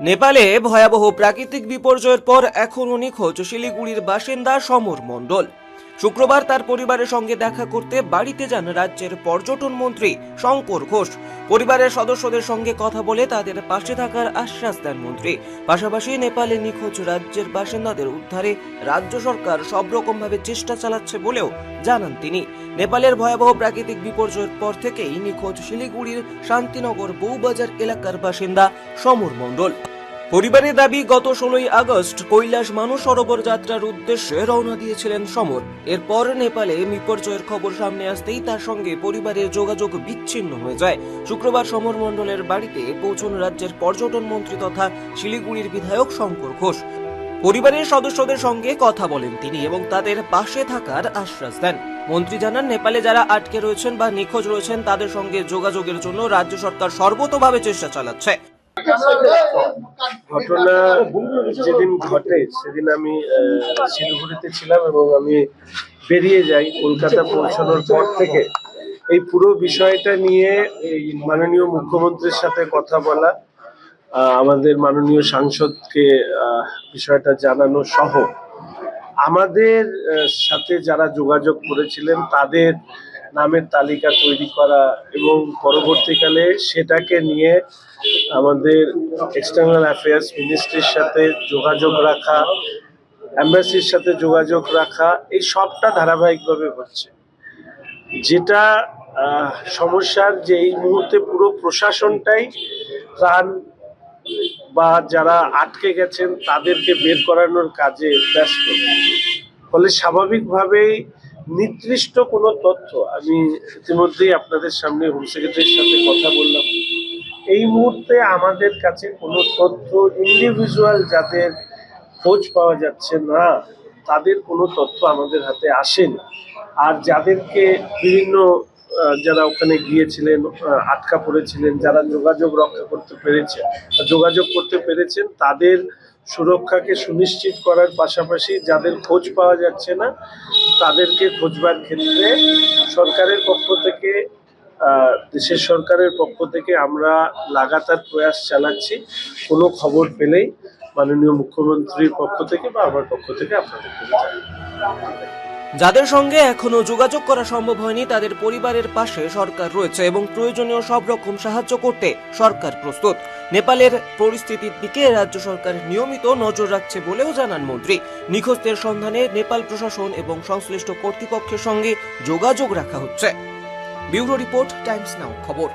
নেপালে ভয়াবহ প্রাকৃতিক বিপর্যয়ের পর এখনও নিখোঁজ শিলিগুড়ির বাসিন্দা সমর মণ্ডল। শুক্রবার তার পরিবারের সঙ্গে দেখা করতে বাড়িতে যান রাজ্যের পর্যটন মন্ত্রী শঙ্কর ঘোষ। পরিবারের সদস্যদের সঙ্গে কথা বলে তাদের পাশে থাকার আশ্বাস দেন মন্ত্রী। পাশাপাশি নেপালে নিখোঁজ রাজ্যের বাসিন্দাদের উদ্ধারে রাজ্য সরকার সব রকমভাবে চেষ্টা চালাচ্ছে বলেও জানান তিনি। নেপালের ভয়াবহ প্রাকৃতিক বিপর্যয়ের পর থেকেই নিখোঁজ শিলিগুড়ির শান্তিনগর বউবাজার এলাকার বাসিন্দা সমর মণ্ডল। পরিবারের দাবি, গত 16ই আগস্ট কৈলাস মানস সরোবর যাত্রার উদ্দেশ্যে রওনা দিয়েছিলেন সমর। এরপর নেপালে বিপর্যয়ের খবর সামনে আসতেই তার সঙ্গে পরিবারের যোগাযোগ বিচ্ছিন্ন হয়ে যায়। শুক্রবার সমর মণ্ডলের বাড়িতে পৌঁছন রাজ্যের পর্যটন মন্ত্রী তথা শিলিগুড়ির বিধায়ক শঙ্কর ঘোষ। পরিবারের সদস্যদের সঙ্গে কথা বলেন তিনি এবং তাদের পাশে থাকার আশ্বাস দেন। মন্ত্রী জানান, নেপালে যারা আটকে রয়েছেন বা নিখোঁজ রয়েছেন তাদের সঙ্গে যোগাযোগের জন্য রাজ্য সরকার সর্বতোভাবে চেষ্টা চালাচ্ছে। ঘটনা যেদিন ঘটে সেদিন আমি শিলিগুড়িতে ছিলাম এবং আমি বেরিয়ে যাই। কলকাতা পৌঁছানোর পর থেকে এই পুরো বিষয়টা নিয়ে মাননীয় মুখ্যমন্ত্রীর সাথে কথা বলা, আমাদের মাননীয় সাংসদকে বিষয়টা জানানো সহ আমাদের সাথে যারা যোগাযোগ করেছিলেন তাদের নামের তালিকা তৈরি করা এবং পরবর্তীকালে সেটাকে নিয়ে আমাদের এক্সটার্নাল অ্যাফেয়ার্স মিনিস্ট্রির সাথে যোগাযোগ রাখা, এম্বাসির সাথে যোগাযোগ রাখা, এই সবটা ধারাবাহিকভাবে হচ্ছে। যেটা সমস্যার যে এই মুহূর্তে পুরো প্রশাসনটাই ত্রাণ বা যারা আটকে গেছেন তাদেরকে বের করানোর কাজে ব্যস্ত। ফলে স্বাভাবিকভাবেই নির্দিষ্ট কোনো তথ্য, আমি ইতিমধ্যেই আপনাদের সামনে হোম সেক্রেটারির সাথে কথা বললাম, এই মুহূর্তে আমাদের কাছে কোনো তথ্য ইন্ডিভিজুয়াল যাদের খোঁজ পাওয়া যাচ্ছে না তাদের কোনো তথ্য আমাদের হাতে আসেনি। আর যাদেরকে বিভিন্ন যারা ওখানে গিয়েছিলেন, আটকা পড়েছিলেন, যারা যোগাযোগ রক্ষা করতে পেরেছেন, যোগাযোগ করতে পেরেছেন, তাদের সুরক্ষাকে সুনিশ্চিত করার পাশাপাশি যাদের খোঁজ পাওয়া যাচ্ছে না তাদেরকে খোঁজবার ক্ষেত্রে সরকারের পক্ষ থেকে, দেশের সরকারের পক্ষ থেকে আমরা লাগাতার প্রয়াস চালাচ্ছি। কোনো খবর পেলেই মাননীয় মুখ্যমন্ত্রীর পক্ষ থেকে বা আমার পক্ষ থেকে আপনাদেরকে জানাবো। যাদের সঙ্গে এখনো যোগাযোগ করা সম্ভব হয়নি তাদের পরিবারের পাশে সরকার রয়েছে এবং প্রয়োজনীয় সব রকম সাহায্য করতে সরকার প্রস্তুত। নেপালের পরিস্থিতির দিকে রাজ্য সরকার নিয়মিত নজর রাখছে বলেও জানান মন্ত্রী। নিখোঁজদের সন্ধানে নেপাল প্রশাসন এবং সংশ্লিষ্ট কর্তৃপক্ষের সঙ্গে যোগাযোগ রাখা হচ্ছে। ব্যুরো রিপোর্ট, টাইমস নাও খবর।